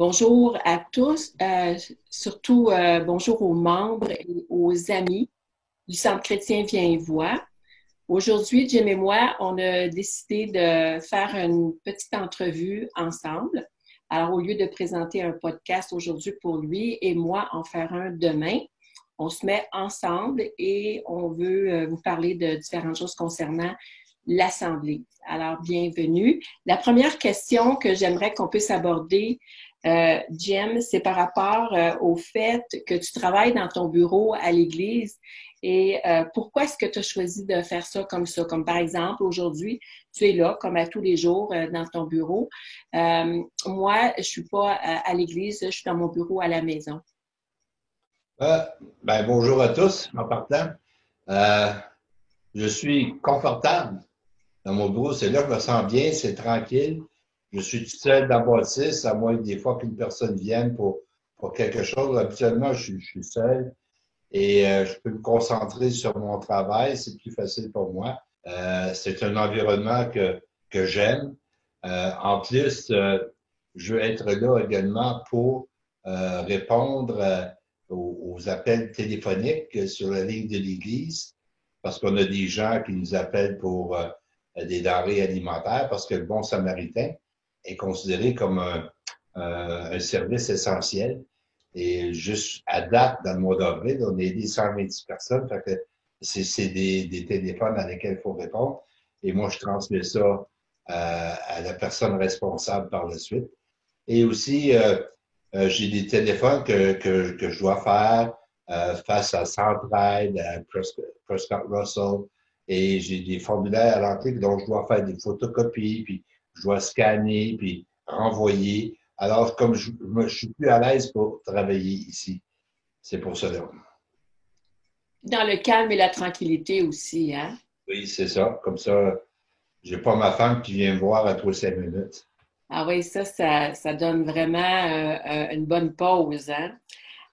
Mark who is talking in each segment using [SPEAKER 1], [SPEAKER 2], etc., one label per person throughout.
[SPEAKER 1] Bonjour à tous, surtout bonjour aux membres et aux amis du Centre chrétien Viens-et-Voix. Aujourd'hui, Jim et moi, on a décidé de faire une petite entrevue ensemble. Alors, au lieu de présenter un podcast aujourd'hui pour lui et moi en faire un demain, on se met ensemble et on veut vous parler de différentes choses concernant l'Assemblée. Alors, bienvenue. La première question que j'aimerais qu'on puisse aborder, Jim, c'est par rapport au fait que tu travailles dans ton bureau à l'Église et pourquoi est-ce que tu as choisi de faire ça? Comme par exemple, aujourd'hui, tu es là, comme à tous les jours, dans ton bureau. Moi, je suis pas à l'Église, je suis dans mon bureau à la maison.
[SPEAKER 2] Bonjour à tous en partant. Euh, je suis confortable dans mon bureau. C'est là que je me sens bien, c'est tranquille. Je suis tout seul dans la bâtisse, à moins des fois qu'une personne vienne pour quelque chose. Habituellement, je suis seul et je peux me concentrer sur mon travail. C'est plus facile pour moi. C'est un environnement que j'aime. En plus, je veux être là également pour répondre aux appels téléphoniques sur la ligne de l'Église, parce qu'on a des gens qui nous appellent pour des denrées alimentaires, parce que le bon samaritain est considéré comme un service essentiel. Et juste à date, dans le mois d'avril, on a aidé 126 personnes. Fait que c'est des téléphones à lesquels il faut répondre. Et moi, je transmets ça à la personne responsable par la suite. Et aussi, j'ai des téléphones que je dois faire face à Centraide, à Prescott Russell, et j'ai des formulaires à remplir dont je dois faire des photocopies, puis je dois scanner, puis renvoyer. Alors, comme je suis plus à l'aise pour travailler ici, c'est pour cela.
[SPEAKER 1] Dans le calme et la tranquillité aussi, hein?
[SPEAKER 2] Oui, c'est ça. Comme ça, j'ai pas ma femme qui vient me voir à tous les 5 minutes.
[SPEAKER 1] Ah oui, ça donne vraiment une bonne pause, hein?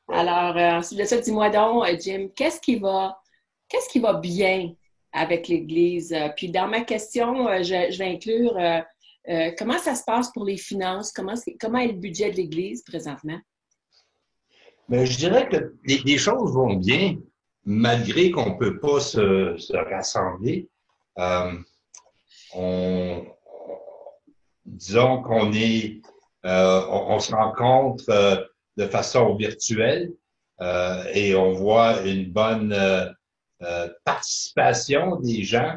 [SPEAKER 2] Oui.
[SPEAKER 1] Alors, ensuite de ça, dis-moi donc, Jim, qu'est-ce qui va bien avec l'Église? Puis dans ma question, je vais inclure comment ça se passe pour les finances? Comment est le budget de l'Église présentement?
[SPEAKER 2] Mais je dirais que les choses vont bien, malgré qu'on ne peut pas se rassembler. Euh, on, disons qu'on on se rencontre de façon virtuelle et on voit une bonne participation des gens.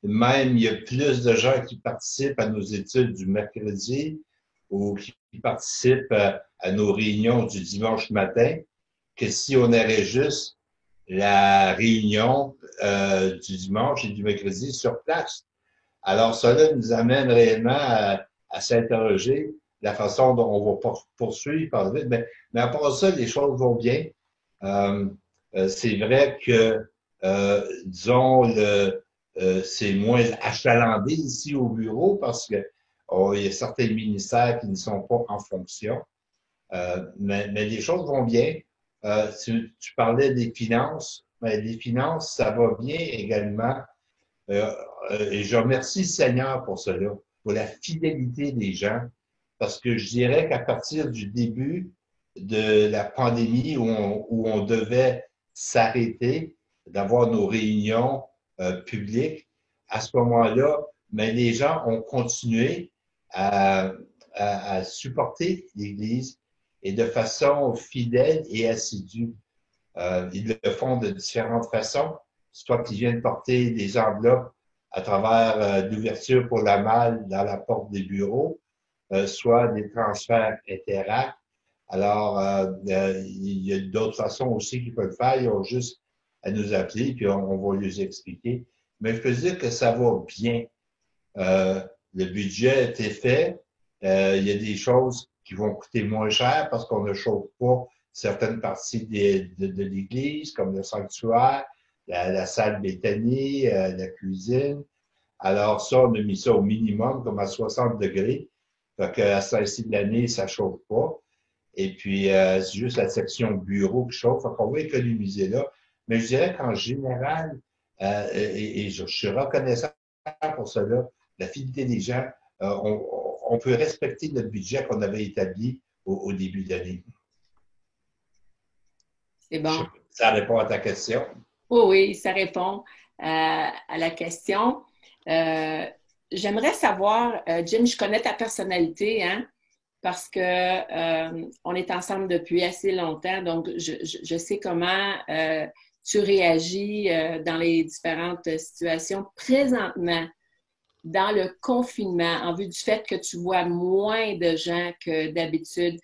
[SPEAKER 2] Même, il y a plus de gens qui participent à nos études du mercredi ou qui participent à nos réunions du dimanche matin que si on aurait juste la réunion du dimanche et du mercredi sur place. Alors, cela nous amène réellement à s'interroger la façon dont on va poursuivre par la suite. Mais à part ça, les choses vont bien. Euh, c'est vrai que, disons, c'est moins achalandé ici au bureau parce que il y a certains ministères qui ne sont pas en fonction. Mais les choses vont bien. Tu parlais des finances. Mais les finances, ça va bien également. Euh, et je remercie le Seigneur pour cela, pour la fidélité des gens, parce que je dirais qu'à partir du début de la pandémie où on devait s'arrêter, d'avoir nos réunions publiques, à ce moment-là, mais les gens ont continué à, à supporter l'Église et de façon fidèle et assidue. Ils le font de différentes façons, soit qu'ils viennent porter des enveloppes à travers l'ouverture pour la malle dans la porte des bureaux, soit des transferts Interact. Alors, il y a d'autres façons aussi qu'ils peuvent le faire. Ils ont juste à nous appeler, puis on va les expliquer. Mais je peux dire que ça va bien. Euh, le budget a été fait. Il y a des choses qui vont coûter moins cher parce qu'on ne chauffe pas certaines parties de l'Église, comme le sanctuaire, la salle Béthanie, la cuisine. Alors ça, on a mis ça au minimum, comme à 60 degrés. Fait qu'à ce ci de l'année, ça ne chauffe pas. Et puis, c'est juste la section bureau qui chauffe. Fait qu'on va économiser là. Mais je dirais qu'en général, et je suis reconnaissant pour cela, la fidélité des gens, on peut respecter notre budget qu'on avait établi au début d'année.
[SPEAKER 1] C'est bon.
[SPEAKER 2] Ça répond à ta question.
[SPEAKER 1] Oui, oui, ça répond à la question. J'aimerais savoir, Jim, je connais ta personnalité, hein, parce que on est ensemble depuis assez longtemps, donc je sais comment tu réagis dans les différentes situations. Présentement, dans le confinement, en vue du fait que tu vois moins de gens que d'habitude,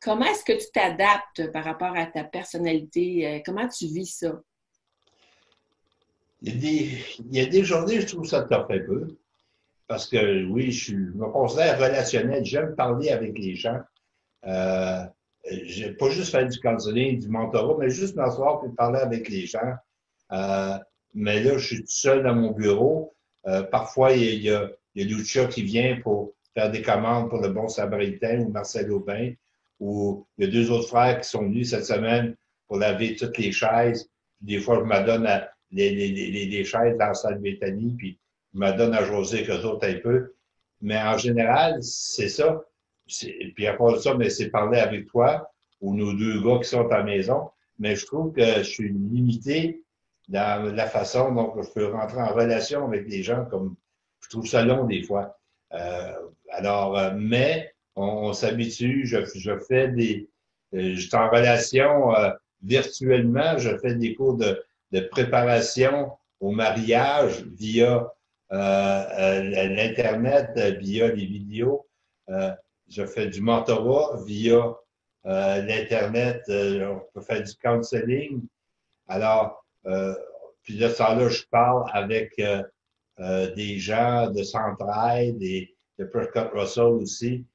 [SPEAKER 1] comment est-ce que tu t'adaptes par rapport à ta personnalité? Comment tu vis ça?
[SPEAKER 2] Il y a des journées, je trouve ça top un peu. Parce que oui, je me considère relationnel. J'aime parler avec les gens. Euh, pas juste faire du counseling, du mentorat, mais juste m'asseoir et parler avec les gens. Euh, mais là, je suis tout seul dans mon bureau. Parfois, il y a Lucia qui vient pour faire des commandes pour le Bon Samaritain ou Marcel Aubin. Ou il y a deux autres frères qui sont venus cette semaine pour laver toutes les chaises. Des fois, je m'adonne à les chaises dans la salle Béthanie, puis je m'adonne à José qu'eux autres un peu. Mais en général, c'est ça. Puis à part de ça, mais c'est parler avec toi ou nos deux gars qui sont à la maison. Mais je trouve que je suis limité dans la façon dont je peux rentrer en relation avec les gens, comme je trouve ça long des fois. Mais on s'habitue, je fais je suis en relation virtuellement, je fais des cours de préparation au mariage via l'Internet, via les vidéos. Je fais du mentorat via l'Internet, on peut faire du counseling. Alors, puis de ça là, je parle avec des gens de Centraide et de Prescott Russell aussi,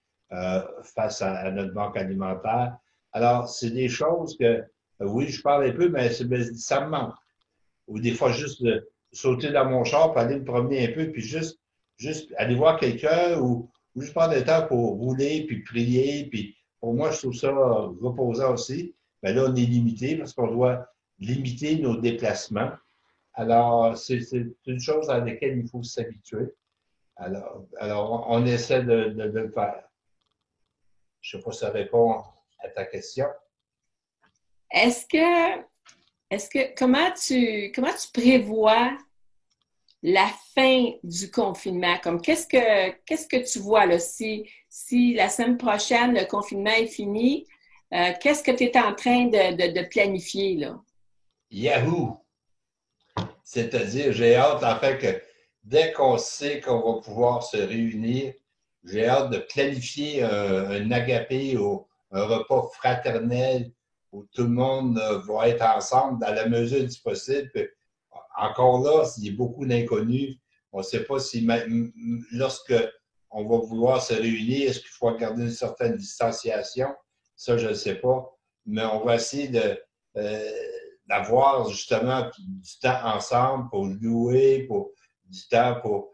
[SPEAKER 2] face à notre banque alimentaire. Alors, c'est des choses que, oui, je parle un peu, mais ça me manque. Ou des fois, juste de sauter dans mon char, puis aller me promener un peu, puis juste aller voir quelqu'un ou juste prendre le temps pour rouler, puis prier. Puis pour moi, je trouve ça reposant aussi. Mais là, on est limité parce qu'on doit limiter nos déplacements. Alors, c'est une chose à laquelle il faut s'habituer. Alors, on essaie de le faire. Je ne sais pas si ça répond à ta question.
[SPEAKER 1] Est-ce que, comment tu prévois la fin du confinement? Comme qu'est-ce que tu vois là? Si la semaine prochaine, le confinement est fini, qu'est-ce que tu es en train de planifier là?
[SPEAKER 2] Yahoo! C'est-à-dire, j'ai hâte, en fait, que dès qu'on sait qu'on va pouvoir se réunir, j'ai hâte de planifier un agapé ou un repas fraternel où tout le monde va être ensemble dans la mesure du possible. Puis, encore là, il y a beaucoup d'inconnus. On ne sait pas si lorsque on va vouloir se réunir, est-ce qu'il faut garder une certaine distanciation? Ça, je ne sais pas. Mais on va essayer euh, d'avoir justement du temps ensemble pour louer, du temps pour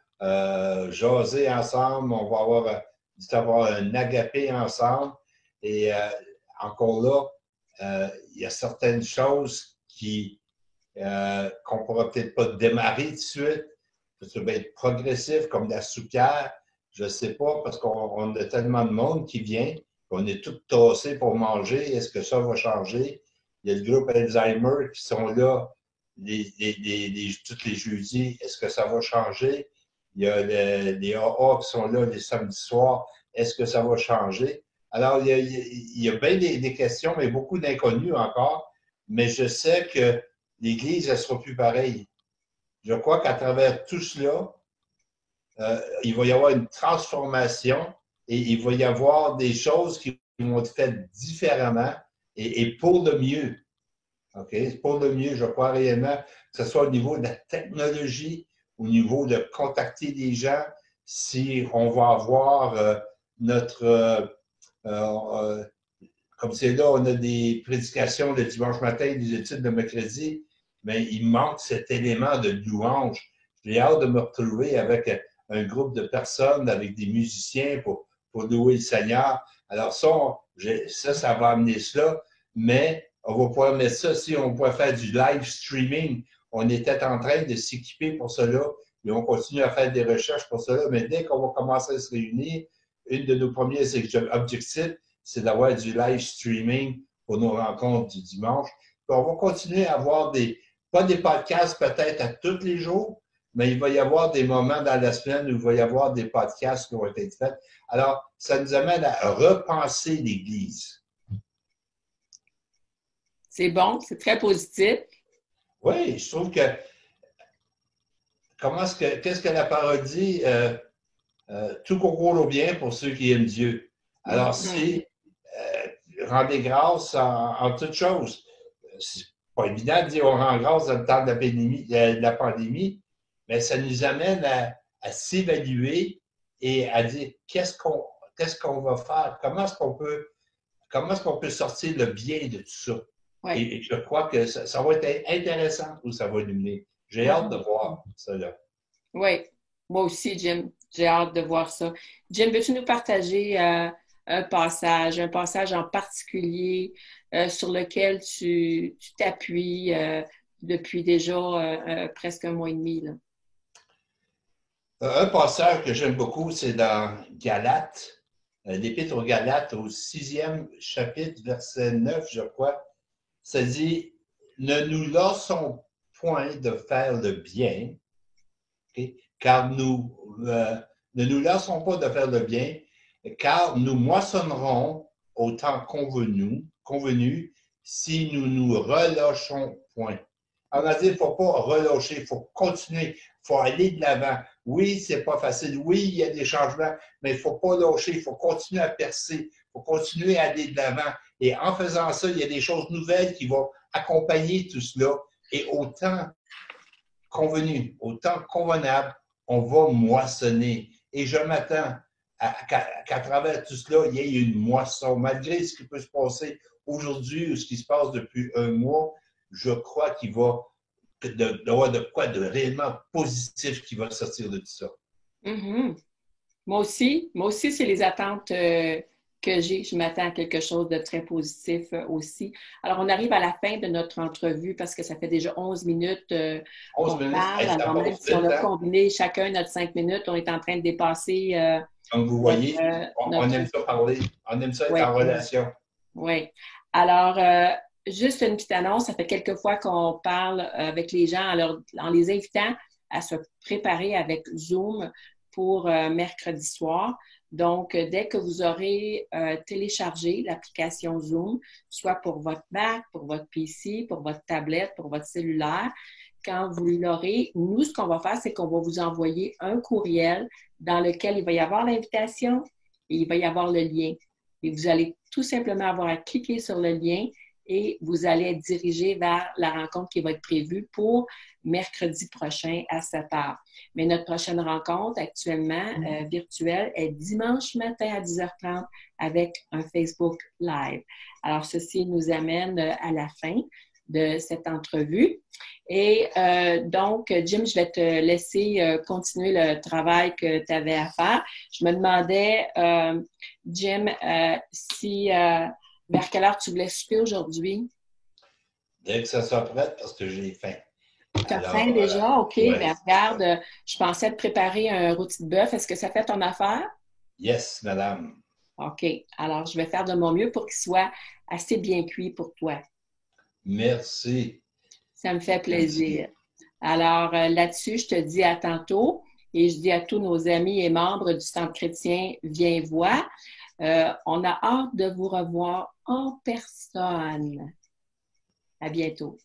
[SPEAKER 2] jaser ensemble. On va avoir du temps pour avoir un agapé ensemble. Et encore là, il y a certaines choses qu'on ne pourra peut-être pas démarrer tout de suite. Ça va être progressif, comme la soupière. Je ne sais pas, parce qu'on a tellement de monde qui vient, qu'on est tous tassés pour manger. Est-ce que ça va changer? Il y a le groupe Alzheimer qui sont là tous les jeudis. Est-ce que ça va changer? Il y a les AA qui sont là les samedis soirs. Est-ce que ça va changer? Alors, il y a bien des questions, mais beaucoup d'inconnus encore. Mais je sais que l'Église, elle ne sera plus pareille. Je crois qu'à travers tout cela, il va y avoir une transformation et il va y avoir des choses qui vont être faites différemment et pour le mieux. OK? Pour le mieux, je crois réellement, que ce soit au niveau de la technologie, au niveau de contacter des gens, si on va avoir notre comme c'est là, on a des prédications le dimanche matin, des études de mercredi, mais il manque cet élément de louange. J'ai hâte de me retrouver avec un groupe de personnes, avec des musiciens pour louer le Seigneur. Alors ça va amener cela, mais on va pouvoir mettre ça si on pourrait faire du live streaming. On était en train de s'équiper pour cela et on continue à faire des recherches pour cela, mais dès qu'on va commencer à se réunir, une de nos premiers objectifs, c'est d'avoir du live streaming pour nos rencontres du dimanche. Puis on va continuer à avoir pas des podcasts peut-être à tous les jours, mais il va y avoir des moments dans la semaine où il va y avoir des podcasts qui vont être faits. Alors, ça nous amène à repenser l'Église.
[SPEAKER 1] C'est bon, c'est très positif.
[SPEAKER 2] Oui, je trouve que qu'est-ce que la parole dit? Tout concourt au bien pour ceux qui aiment Dieu. Alors, c'est rendez grâce en toutes choses. C'est pas évident de dire on rend grâce dans le temps de la pandémie, mais ça nous amène à s'évaluer et à dire qu'est-ce qu'on va faire, comment est-ce qu'on peut sortir le bien de tout ça.
[SPEAKER 1] Ouais.
[SPEAKER 2] Et je crois que ça va être intéressant où ça va nous mener. J'ai hâte de voir ça là.
[SPEAKER 1] Oui, moi aussi, Jim. J'ai hâte de voir ça. Jim, veux-tu nous partager un passage en particulier sur lequel tu t'appuies depuis déjà presque un mois et demi, là?
[SPEAKER 2] Un passage que j'aime beaucoup, c'est dans Galates, l'Épître aux Galates, au 6e chapitre, verset 9, je crois. Ça dit, ne nous lassons point de faire le bien, okay? Car ne nous lassons pas de faire le bien, car nous moissonnerons au temps convenu si nous nous relâchons point. On a dit, il ne faut pas relâcher, il faut continuer, il faut aller de l'avant. Oui, c'est pas facile. Oui, il y a des changements, mais il ne faut pas lâcher, il faut continuer à percer, il faut continuer à aller de l'avant. Et en faisant ça, il y a des choses nouvelles qui vont accompagner tout cela. Et au temps convenu, au temps convenable, on va moissonner. Et je m'attends qu'à travers tout cela, il y ait une moisson. Malgré ce qui peut se passer aujourd'hui ou ce qui se passe depuis un mois, je crois qu'il va y avoir de quoi de réellement positif qui va sortir de tout ça.
[SPEAKER 1] Mm-hmm. Moi aussi, c'est les attentes que j'ai. Je m'attends à quelque chose de très positif aussi. Alors, on arrive à la fin de notre entrevue parce que ça fait déjà 11 minutes
[SPEAKER 2] 11 minutes,
[SPEAKER 1] parle. Alors, même si on a combiné chacun notre 5 minutes, on est en train de dépasser.
[SPEAKER 2] Comme vous voyez, on aime ça parler. On aime ça être en relation.
[SPEAKER 1] Oui. Alors, juste une petite annonce. Ça fait quelques fois qu'on parle avec les gens en les invitant à se préparer avec Zoom pour mercredi soir. Donc, dès que vous aurez téléchargé l'application Zoom, soit pour votre Mac, pour votre PC, pour votre tablette, pour votre cellulaire, quand vous l'aurez, nous, ce qu'on va faire, c'est qu'on va vous envoyer un courriel dans lequel il va y avoir l'invitation et il va y avoir le lien. Et vous allez tout simplement avoir à cliquer sur le lien et vous allez être dirigé vers la rencontre qui va être prévue pour mercredi prochain à 7 h. Mais notre prochaine rencontre actuellement virtuelle est dimanche matin à 10h30 avec un Facebook Live. Alors, ceci nous amène à la fin de cette entrevue. Et donc, Jim, je vais te laisser continuer le travail que tu avais à faire. Je me demandais, Jim, si vers quelle heure tu voulais souper aujourd'hui?
[SPEAKER 2] Dès que ça soit prêt, parce que j'ai faim.
[SPEAKER 1] Tu as faim déjà? OK.
[SPEAKER 2] Ouais.
[SPEAKER 1] Bien, regarde, je pensais te préparer un rôti de bœuf. Est-ce que ça fait ton affaire?
[SPEAKER 2] Yes, madame.
[SPEAKER 1] OK. Alors, je vais faire de mon mieux pour qu'il soit assez bien cuit pour toi.
[SPEAKER 2] Merci.
[SPEAKER 1] Ça me fait plaisir. Alors, là-dessus, je te dis à tantôt et je dis à tous nos amis et membres du Centre chrétien Viens voir. On a hâte de vous revoir en personne. À bientôt.